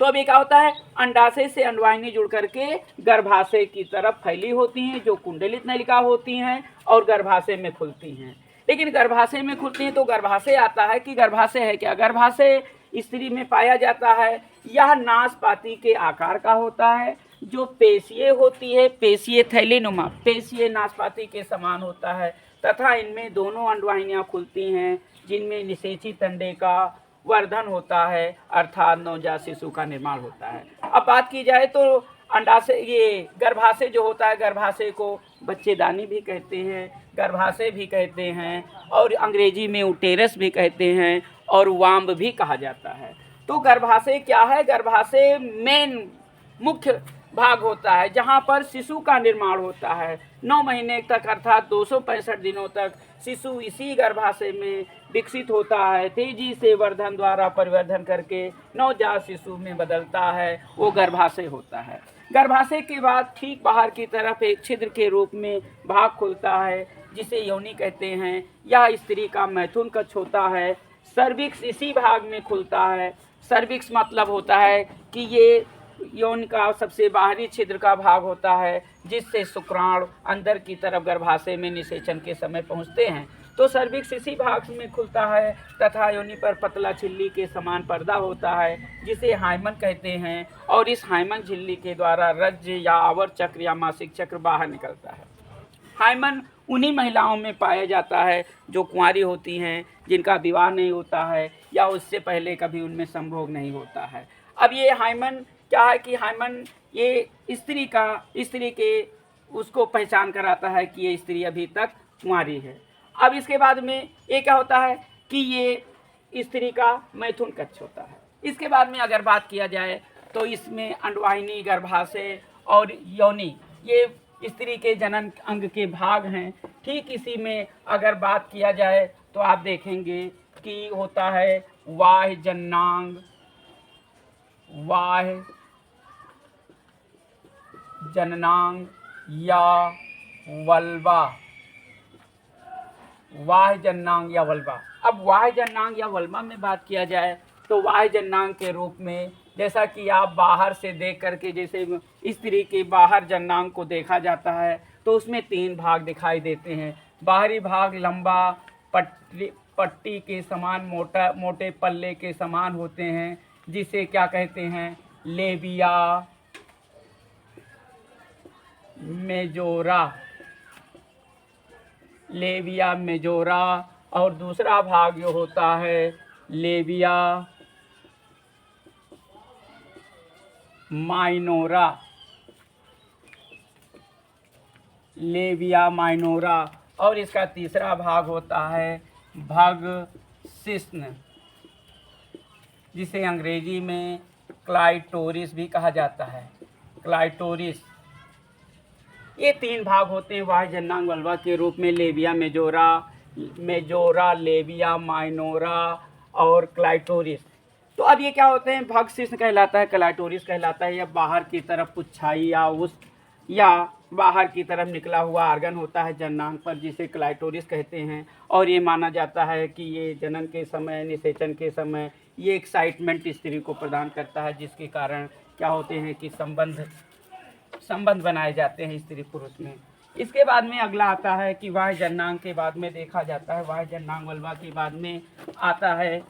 तो अब ये क्या होता है, अंडाशय से अंडवाहिनी जुड़ करके गर्भाशय की तरफ फैली होती हैं, जो कुंडलित नलिका होती हैं और गर्भाशय में खुलती हैं। लेकिन गर्भाशय में खुलती हैं तो गर्भाशय आता है कि गर्भाशय है क्या, गर्भाशय स्त्री में पाया जाता है। यह नाशपाती के आकार का होता है, जो पेशीय होती है, पेशीय थैलीनुमा, पेशीय नाशपाती के समान होता है, तथा इनमें दोनों अंडवाहिनियाँ खुलती हैं, जिनमें निषेचित अंडे का वर्धन होता है, अर्थात नवजात शिशु का निर्माण होता है। अब बात की जाए तो अंडाशय, ये गर्भाशय जो होता है, गर्भाशय को बच्चेदानी भी कहते हैं, गर्भाशय भी कहते हैं, और अंग्रेजी में उटेरस भी कहते हैं, और वाम्ब भी कहा जाता है। तो गर्भाशय क्या है, गर्भाशय मेन मुख्य भाग होता है, जहाँ पर शिशु का निर्माण होता है। 9 महीने तक अर्थात 265 दिनों तक शिशु इसी गर्भाशय में विकसित होता है, तेजी से वर्धन द्वारा परिवर्धन करके नवजात शिशु में बदलता है, वो गर्भाशय होता है। गर्भाशय के बाद ठीक बाहर की तरफ एक छिद्र के रूप में भाग खुलता है, जिसे योनि कहते हैं। यह स्त्री का मैथुन कक्ष होता है। सर्विक्स इसी भाग में खुलता है। सर्विक्स मतलब होता है कि ये यौन का सबसे बाहरी छिद्र का भाग होता है, जिससे शुक्राणु अंदर की तरफ गर्भाशय में निषेचन के समय पहुंचते हैं। तो सर्विक्स इसी भाग में खुलता है, तथा योनि पर पतला झिल्ली के समान पर्दा होता है, जिसे हाइमन कहते हैं, और इस हाइमन झिल्ली के द्वारा रज्ज या आवर्त चक्र या मासिक चक्र बाहर निकलता है। हाइमन उन्हीं महिलाओं में पाया जाता है जो कुंवारी होती हैं, जिनका विवाह नहीं होता है या उससे पहले कभी उनमें संभोग नहीं होता है। अब ये हाइमन क्या है कि हाइमन ये स्त्री के उसको पहचान कराता है कि ये स्त्री अभी तक कुंवारी है। अब इसके बाद में ये क्या होता है कि ये स्त्री का मैथुन कक्ष होता है। इसके बाद में अगर बात किया जाए तो इसमें अंडवाहिनी, गर्भाशय और योनि ये स्त्री के जनन अंग के भाग हैं। ठीक इसी में अगर बात किया जाए तो आप देखेंगे कि होता है वाह्य जननांग, वाह्य जननांग या वल्वा, वाह्य जननांग या वल्वा। अब वाह्य जननांग या वल्वा में बात किया जाए तो वाह्य जननांग के रूप में, जैसा कि आप बाहर से देख करके जैसे स्त्री के बाहर जननांग को देखा जाता है तो उसमें 3 भाग दिखाई देते हैं। बाहरी भाग लंबा पट्टी के समान मोटे पल्ले के समान होते हैं, जिसे क्या कहते हैं, लेबिया मेजोरा, और दूसरा भाग जो होता है लेबिया माइनोरा, और इसका तीसरा भाग होता है भग शिश्न, जिसे अंग्रेजी में क्लाइटोरिस भी कहा जाता है, क्लाइटोरिस। ये 3 भाग होते हैं वाह्य जननांग वल्वा के रूप में, labia majora, majora, labia minora और क्लाइटोरिस। तो अब ये क्या होते हैं, भग शिश्न कहलाता है, क्लाइटोरिस कहलाता है, या बाहर की तरफ पुच्छाई या उस या बाहर की तरफ निकला हुआ आर्गन होता है जननांग पर, जिसे क्लाइटोरिस कहते हैं। और ये माना जाता है कि ये जनन के समय, निषेचन के समय ये एक्साइटमेंट स्त्री को प्रदान करता है, जिसके कारण क्या होते हैं कि संबंध बनाए जाते हैं स्त्री पुरुष में। इसके बाद में अगला आता है कि वाह जननांग के बाद में देखा जाता है, वाह जननांग वल्वा के बाद में आता है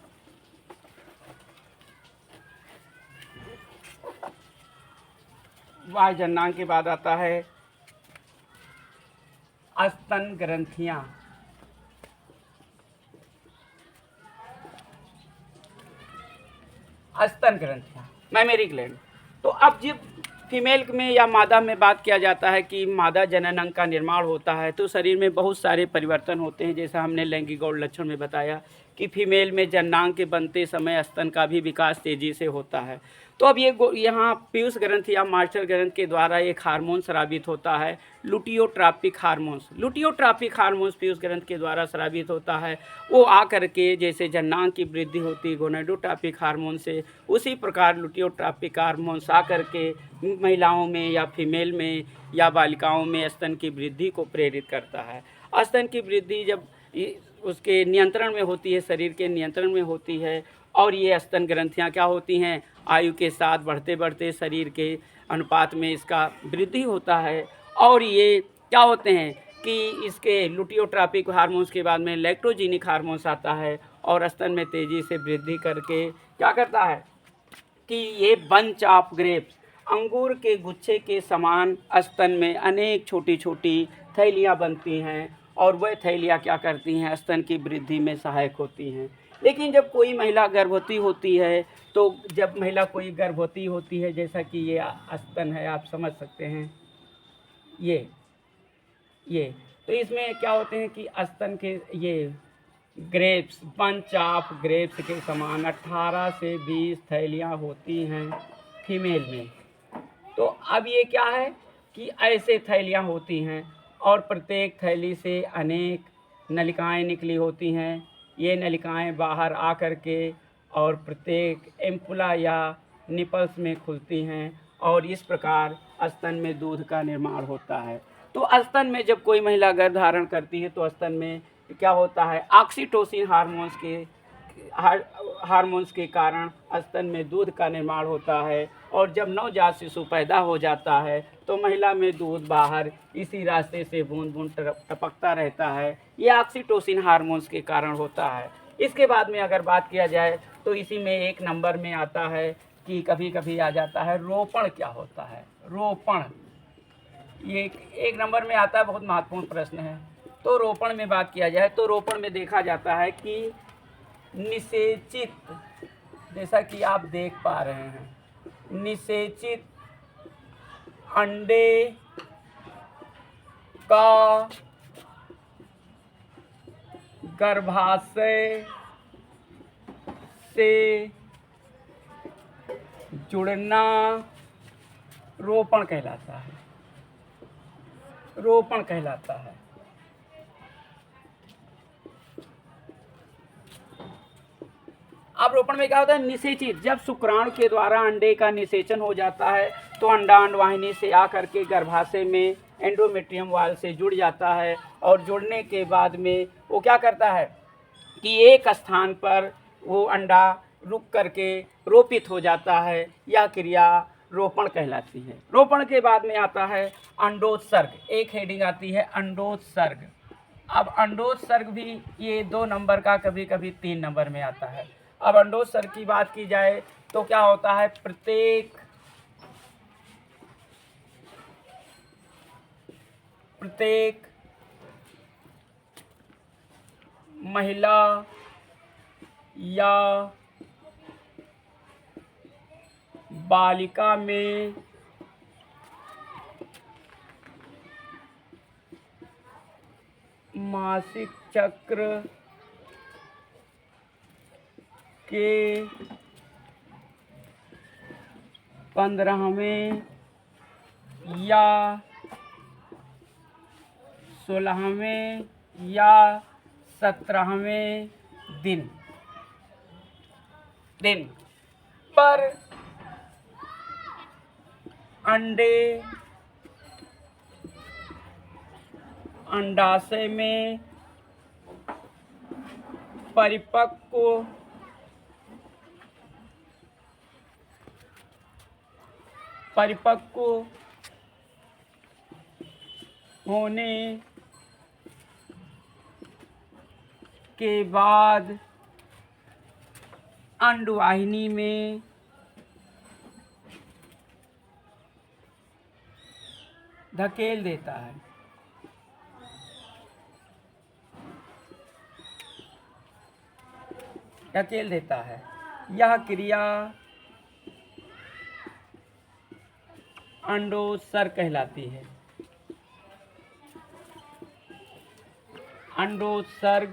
वाह जननांग के बाद आता है स्तन ग्रंथियां। स्तन ग्रंथियां, मैमेरी ग्लैंड। तो अब जब फीमेल में या मादा में बात किया जाता है कि मादा जनन अंग का निर्माण होता है, तो शरीर में बहुत सारे परिवर्तन होते हैं। जैसा हमने लैंगिक गौड़ लक्षण में बताया कि फीमेल में जननांग के बनते समय स्तन का भी विकास तेजी से होता है। तो अब ये यहाँ पीयूष ग्रंथि या मास्टर ग्रंथ के द्वारा एक हार्मोन स्रावित होता है, लुटियोट्रापिक हार्मोन्स। लुटियोट्रापिक हार्मोन्स पीयूष ग्रंथ के द्वारा स्रावित होता है। वो आकर के जैसे जननांग की वृद्धि होती है गोनेडोट्रापिक हार्मोन से, उसी प्रकार लुटियोट्रापिक हार्मोन्स आकर के महिलाओं में या फीमेल में या बालिकाओं में स्तन की वृद्धि को प्रेरित करता है। स्तन की वृद्धि जब उसके नियंत्रण में होती है, शरीर के नियंत्रण में होती है, और ये स्तन ग्रंथियाँ क्या होती हैं, आयु के साथ बढ़ते बढ़ते शरीर के अनुपात में इसका वृद्धि होता है। और ये क्या होते हैं कि इसके लुटियोट्रापिक हार्मोन्स के बाद में लैक्टोजेनिक हार्मोन्स आता है, और स्तन में तेज़ी से वृद्धि करके क्या करता है कि ये बंच ऑफ ग्रेप्स, अंगूर के गुच्छे के समान स्तन में अनेक छोटी छोटी थैलियाँ बनती हैं, और वह थैलियाँ क्या करती हैं, स्तन की वृद्धि में सहायक होती हैं। लेकिन जब कोई महिला गर्भवती होती है, तो जब महिला कोई गर्भवती होती है, जैसा कि ये स्तन है, आप समझ सकते हैं, ये तो इसमें क्या होते हैं कि स्तन के ये ग्रेप्स, बंच ऑफ ग्रेप्स के समान 18 से 20 थैलियाँ होती हैं फीमेल में। तो अब ये क्या है कि ऐसे थैलियाँ होती हैं, और प्रत्येक थैली से अनेक नलिकाएं निकली होती हैं। ये नलिकाएं बाहर आकर के और प्रत्येक एम्पुला या निपल्स में खुलती हैं, और इस प्रकार स्तन में दूध का निर्माण होता है। तो स्तन में जब कोई महिला गर्भ धारण करती है, तो स्तन में क्या होता है, ऑक्सीटोसिन हार्मोन्स के कारण स्तन में दूध का निर्माण होता है। और जब नवजात शिशु पैदा हो जाता है, तो महिला में दूध बाहर इसी रास्ते से बूंद बूंद टपकता रहता है। ये ऑक्सीटोसिन हार्मोन्स के कारण होता है। इसके बाद में अगर बात किया जाए, तो इसी में एक नंबर में आता है कि कभी कभी आ जाता है रोपण। क्या होता है रोपण, ये एक नंबर में आता है, बहुत महत्वपूर्ण प्रश्न है। तो रोपण में बात किया जाए, तो रोपण में देखा जाता है कि निषेचित, जैसा कि आप देख पा रहे हैं, निषेचित अंडे का गर्भाशय से जुड़ना रोपण कहलाता है, रोपण कहलाता है। अब रोपण में क्या होता है, निषेचित, जब शुक्राणु के द्वारा अंडे का निषेचन हो जाता है, तो अंडा अंडवाहिनी से आकर के गर्भाशय में एंडोमेट्रियम वाल से जुड़ जाता है, और जुड़ने के बाद में वो क्या करता है कि एक स्थान पर वो अंडा रुक करके रोपित हो जाता है। यह क्रिया रोपण कहलाती है। रोपण के बाद में आता है अंडोत्सर्ग, एक हेडिंग आती है अंडोत्सर्ग। अब अंडोत्सर्ग भी ये 2 नंबर का, कभी कभी 3 नंबर में आता है। अब अंडोत्सर्ग की बात की जाए, तो क्या होता है, प्रत्येक महिला या बालिका में मासिक चक्र के 15वें या 16वें या 17वें दिन पर अंडे अंडाशय में परिपक्व होने के बाद अंडवाहिनी में धकेल देता है। यह क्रिया अंडोत्सर्ग कहलाती है। अंडोत्सर्ग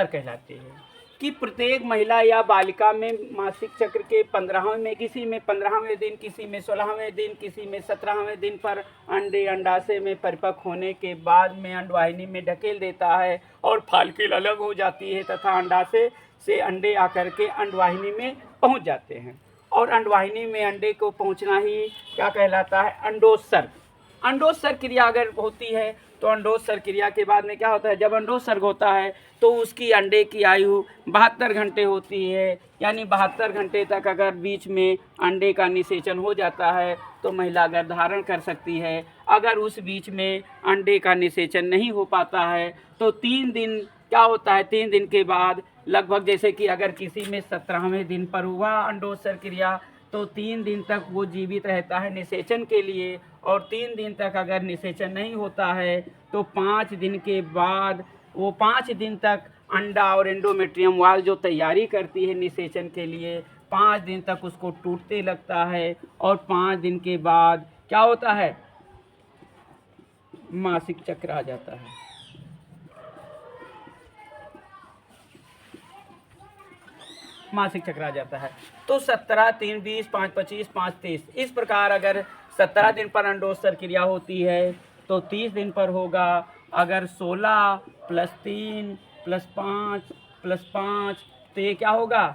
कहलाती है कि प्रत्येक महिला या बालिका में मासिक चक्र के 15वें में, किसी में 15वें दिन, किसी में 16वें दिन, किसी में 17वें दिन पर अंडे अंडाशय में परिपक्व होने के बाद में अंडवाहिनी में ढकेल देता है और फॉलिकल अलग हो जाती है तथा अंडाशय से अंडे आकर के अंडवाहिनी में पहुंच जाते हैं। और अंडवाहिनी में अंडे को पहुंचना ही क्या कहलाता है? अंडोत्सर्ग। अंडोत्सर्ग क्रिया अगर होती है तो अंडोत्सर्ग क्रिया के बाद में क्या होता है? जब अंडोत्सर्ग होता है तो उसकी अंडे की आयु 72 घंटे होती है। यानी 72 घंटे तक अगर बीच में अंडे का निषेचन हो जाता है तो महिला गर्भधारण कर सकती है। अगर उस बीच में अंडे का निषेचन नहीं हो पाता है तो 3 दिन क्या होता है? 3 दिन के बाद लगभग, जैसे कि अगर किसी में 17वें दिन पर हुआ अंडोत्सर्ग क्रिया तो 3 दिन तक वो जीवित रहता है निषेचन के लिए। और 3 दिन तक अगर निषेचन नहीं होता है तो 5 दिन के बाद वो 5 दिन तक अंडा और एंडोमेट्रियम वाल जो तैयारी करती है निषेचन के लिए, 5 दिन तक उसको टूटते लगता है। और 5 दिन के बाद क्या होता है? मासिक चक्र आ जाता है। मासिक चक्र आ जाता है। तो 17, 3, 20, 5, 25, 5, 30 इस प्रकार अगर 17 दिन पर अंडोत्सर्ग क्रिया होती है तो 30 दिन पर होगा। अगर 16 + 3 + 5 + 5 तो ये क्या होगा?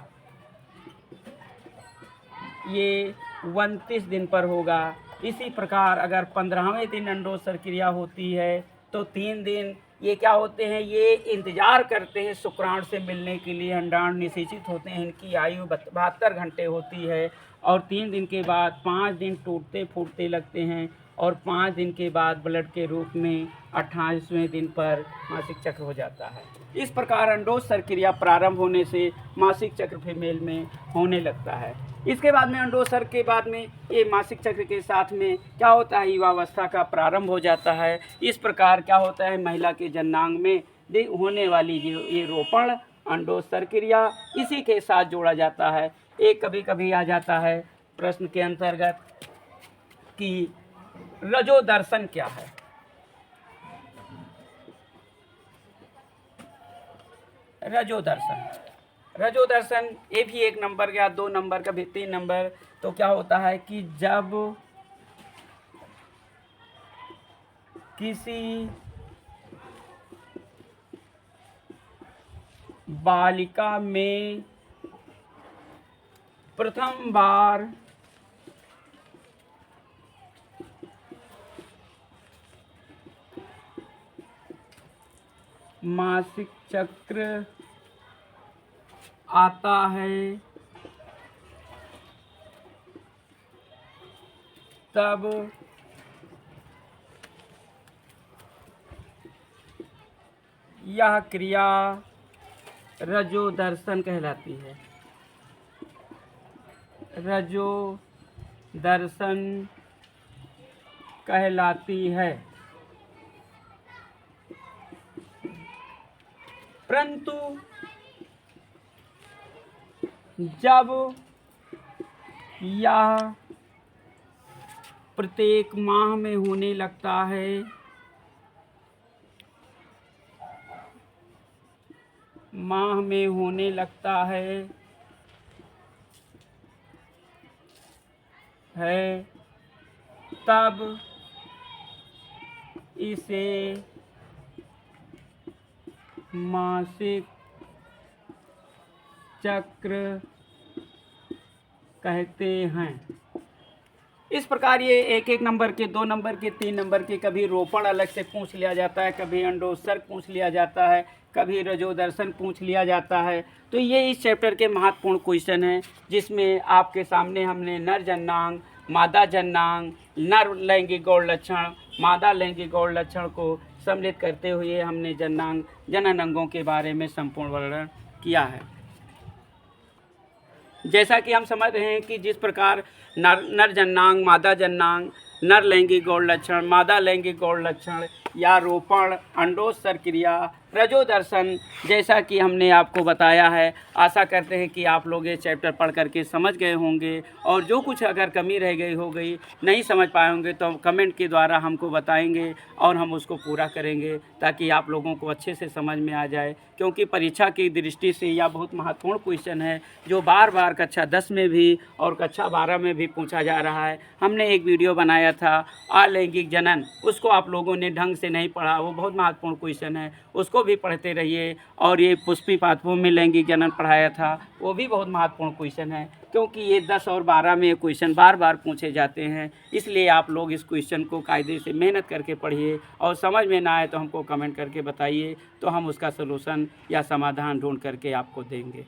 ये 29 दिन पर होगा। इसी प्रकार अगर 15वें दिन अंडोत्सर्ग क्रिया होती है तो 3 दिन ये क्या होते हैं? ये इंतजार करते हैं शुक्राणु से मिलने के लिए। अंडाणु निषेचित होते हैं, इनकी आयु 72 घंटे होती है। और 3 दिन के बाद 5 दिन टूटते फूटते लगते हैं और 5 दिन के बाद ब्लड के रूप में 28वें दिन पर मासिक चक्र हो जाता है। इस प्रकार अंडोत्सर्ग क्रिया प्रारंभ होने से मासिक चक्र फीमेल में होने लगता है। इसके बाद में अंडोत्सर्ग के बाद में ये मासिक चक्र के साथ में क्या होता है? युवावस्था का प्रारंभ हो जाता है। इस प्रकार क्या होता है? महिला के जननांग में होने वाली ये रोपण अंडोत्सर्ग क्रिया इसी के साथ जोड़ा जाता है। एक कभी कभी आ जाता है प्रश्न के अंतर्गत कि रजो दर्शन क्या है? रजो दर्शन ये भी 1 नंबर या 2 नंबर का भी 3 नंबर। तो क्या होता है कि जब किसी बालिका में प्रथम बार मासिक चक्र आता है तब यह क्रिया रजो दर्शन कहलाती है। रजो दर्शन कहलाती है। परंतु जब यह प्रत्येक माह में होने लगता है तब इसे मासिक चक्र कहते हैं। इस प्रकार ये एक एक नंबर के, 2 नंबर के, 3 नंबर के, कभी रोपण अलग से पूछ लिया जाता है, कभी अंडोत्सर्ग पूछ लिया जाता है, कभी रजोदर्शन पूछ लिया जाता है। तो ये इस चैप्टर के महत्वपूर्ण क्वेश्चन हैं, जिसमें आपके सामने हमने नर जननांग, मादा जननांग, नर लैंगिक गौण लक्षण, मादा लैंगिक गौण लक्षण को सम्मिलित करते हुए हमने जननांग, जनन अंगों के बारे में संपूर्ण वर्णन किया है। जैसा कि हम समझ रहे हैं कि जिस प्रकार नर जननांग, मादा जननांग, नर लैंगिक गौण लक्षण, मादा लैंगिक गौण लक्षण या रोपण, अंडोत्सर्ग क्रिया, रजोदर्शन, जैसा कि हमने आपको बताया है। आशा करते हैं कि आप लोग ये चैप्टर पढ़ करके समझ गए होंगे, और जो कुछ अगर कमी रह गई हो गई, नहीं समझ पाए होंगे, तो कमेंट के द्वारा हमको बताएंगे और हम उसको पूरा करेंगे, ताकि आप लोगों को अच्छे से समझ में आ जाए। क्योंकि परीक्षा की दृष्टि से यह बहुत महत्वपूर्ण क्वेश्चन है, जो बार बार कक्षा 10 में भी और कक्षा 12 में भी पूछा जा रहा है। हमने एक वीडियो बनाया था अलैंगिक जनन, उसको आप लोगों ने ढंग से नहीं पढ़ा, वो बहुत महत्वपूर्ण क्वेश्चन है, उसको भी पढ़ते रहिए। और ये पुष्पी पादपों में लैंगिक जनन पढ़ाया था, वो भी बहुत महत्वपूर्ण क्वेश्चन है, क्योंकि ये 10 और 12 में ये क्वेश्चन बार बार पूछे जाते हैं। इसलिए आप लोग इस क्वेश्चन को कायदे से मेहनत करके पढ़िए, और समझ में ना आए तो हमको कमेंट करके बताइए, तो हम उसका सलूशन या समाधान ढूंढ करके आपको देंगे।